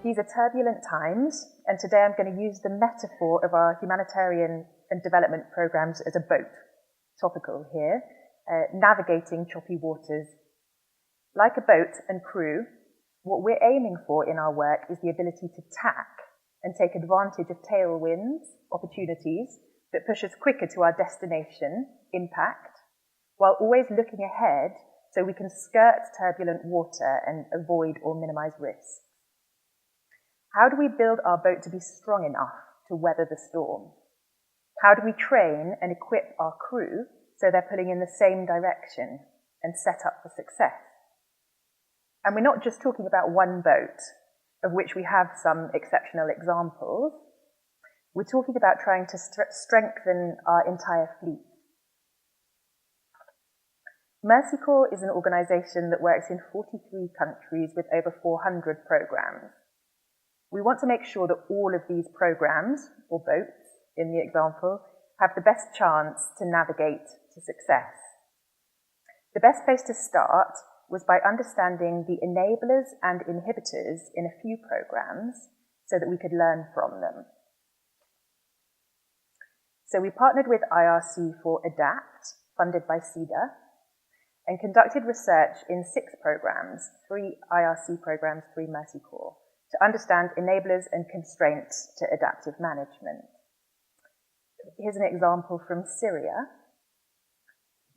these are turbulent times, and today I'm going to use the metaphor of our humanitarian and development programs as a boat, topical here, navigating choppy waters. Like a boat and crew, what we're aiming for in our work is the ability to tack and take advantage of tailwinds, opportunities that push us quicker to our destination, impact, while always looking ahead so we can skirt turbulent water and avoid or minimize risks. How do we build our boat to be strong enough to weather the storm? How do we train and equip our crew so they're pulling in the same direction and set up for success? And we're not just talking about one boat, of which we have some exceptional examples. We're talking about trying to strengthen our entire fleet. Mercy Corps is an organisation that works in 43 countries with over 400 programmes. We want to make sure that all of these programmes, or boats in the example, have the best chance to navigate to success. The best place to start was by understanding the enablers and inhibitors in a few programmes so that we could learn from them. So we partnered with IRC for ADAPT, funded by CEDA, and conducted research in 6 programmes, 3 IRC programmes, 3 Mercy Corps, to understand enablers and constraints to adaptive management. Here's an example from Syria.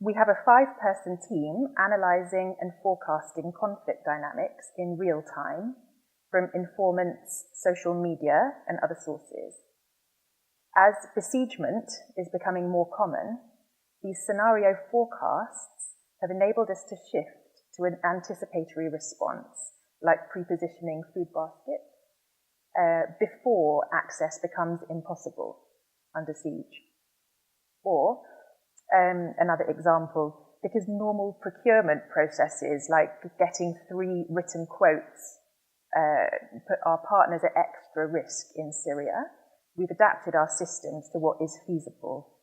We have a 5-person team analysing and forecasting conflict dynamics in real time from informants, social media, and other sources. As besiegement is becoming more common, these scenario forecasts have enabled us to shift to an anticipatory response, like pre-positioning food baskets, before access becomes impossible under siege. Or, another example, because normal procurement processes like getting 3 written quotes put our partners at extra risk in Syria, we've adapted our systems to what is feasible.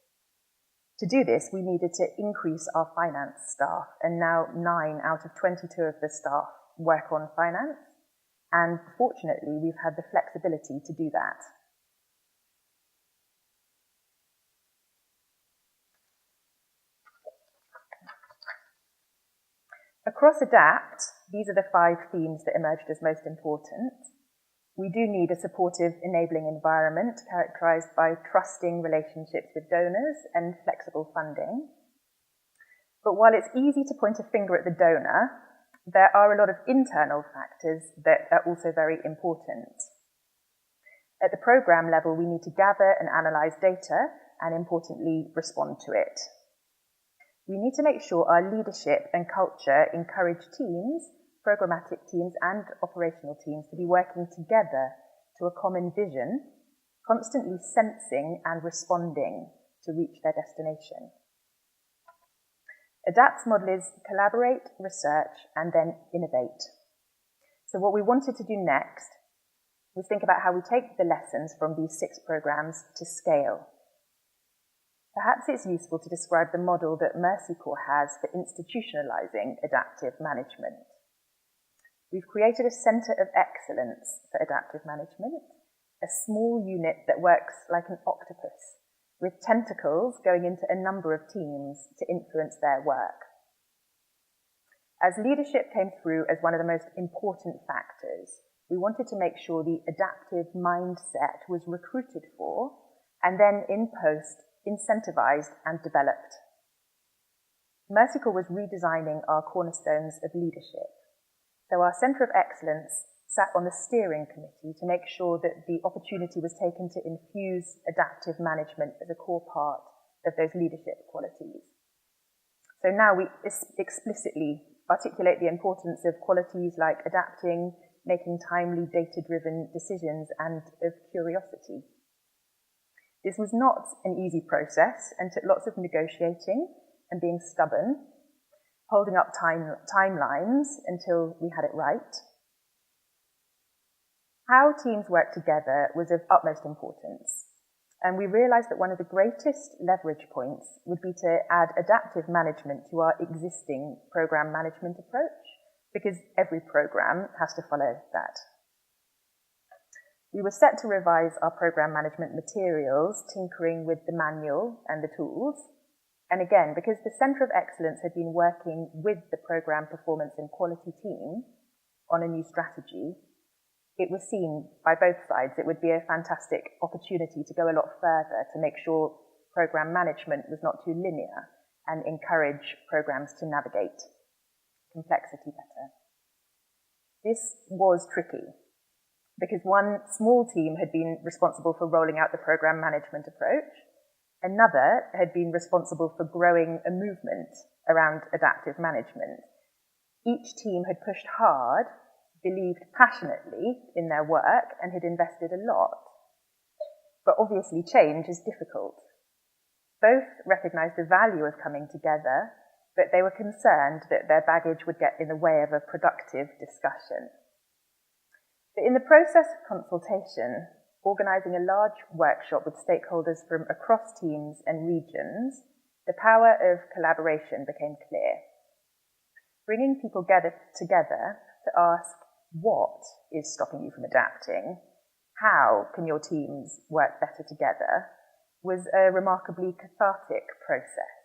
To do this, we needed to increase our finance staff, and now 9 out of 22 of the staff work on finance, and fortunately we've had the flexibility to do that. Across ADAPT, these are the 5 themes that emerged as most important. We do need a supportive, enabling environment characterised by trusting relationships with donors and flexible funding. But while it's easy to point a finger at the donor, there are a lot of internal factors that are also very important. At the programme level, we need to gather and analyse data and, importantly, respond to it. We need to make sure our leadership and culture encourage teams, programmatic teams and operational teams, to be working together to a common vision, constantly sensing and responding to reach their destination. ADAPT's model is collaborate, research, and then innovate. So what we wanted to do next was think about how we take the lessons from these 6 programmes to scale. Perhaps it's useful to describe the model that Mercy Corps has for institutionalising adaptive management. We've created a centre of excellence for adaptive management, a small unit that works like an octopus, with tentacles going into a number of teams to influence their work. As leadership came through as one of the most important factors, we wanted to make sure the adaptive mindset was recruited for, and then in post, incentivised and developed. Mercy Corps was redesigning our cornerstones of leadership. So our Centre of Excellence sat on the steering committee to make sure that the opportunity was taken to infuse adaptive management as a core part of those leadership qualities. So now we explicitly articulate the importance of qualities like adapting, making timely data-driven decisions, and of curiosity. This was not an easy process and took lots of negotiating and being stubborn, holding up timelines until we had it right. How teams work together was of utmost importance, and we realised that one of the greatest leverage points would be to add adaptive management to our existing programme management approach, because every programme has to follow that. we were set to revise our program management materials, tinkering with the manual and the tools. And again, because the Centre of Excellence had been working with the program performance and quality team on a new strategy, it was seen by both sides it would be a fantastic opportunity to go a lot further to make sure program management was not too linear and encourage programs to navigate complexity better. This was tricky because one small team had been responsible for rolling out the program management approach. Another had been responsible for growing a movement around adaptive management. Each team had pushed hard, believed passionately in their work, and had invested a lot. But obviously change is difficult. Both recognised the value of coming together, but they were concerned that their baggage would get in the way of a productive discussion. But in the process of consultation, organising a large workshop with stakeholders from across teams and regions, the power of collaboration became clear. Bringing people together to ask, what is stopping you from adapting? How can your teams work better together? Was a remarkably cathartic process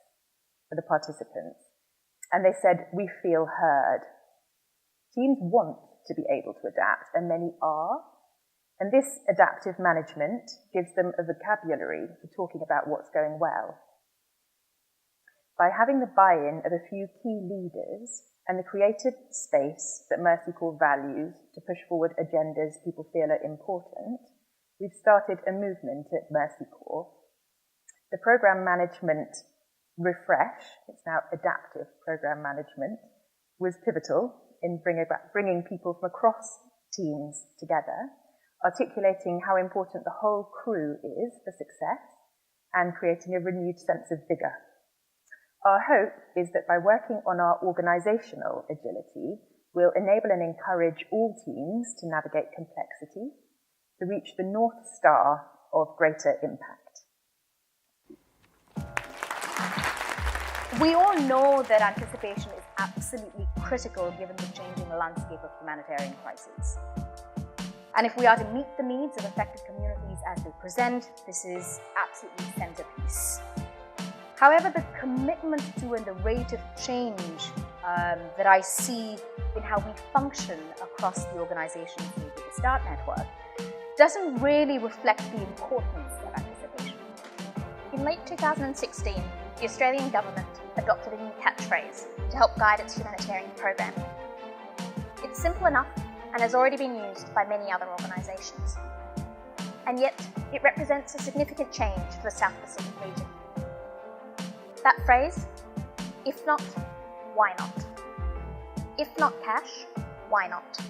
for the participants. And they said, we feel heard. Teams want to be able to adapt, and many are. And this adaptive management gives them a vocabulary for talking about what's going well. By having the buy-in of a few key leaders and the creative space that Mercy Corps values to push forward agendas people feel are important, we've started a movement at Mercy Corps. The program management refresh, it's now adaptive program management, was pivotal in bringing people from across teams together, articulating how important the whole crew is for success, and creating a renewed sense of vigour. Our hope is that by working on our organisational agility, we'll enable and encourage all teams to navigate complexity, to reach the North Star of greater impact. We all know that anticipation is absolutely critical given the changing landscape of humanitarian crises. And if we are to meet the needs of affected communities as they present, this is absolutely centerpiece. However, the commitment to and the rate of change that I see in how we function across the organizations through the START network doesn't really reflect the importance of anticipation. In late 2016, the Australian government adopted a new catchphrase to help guide its humanitarian program. It's simple enough and has already been used by many other organisations. And yet, it represents a significant change for the South Pacific region. That phrase, if not, why not? If not cash, why not?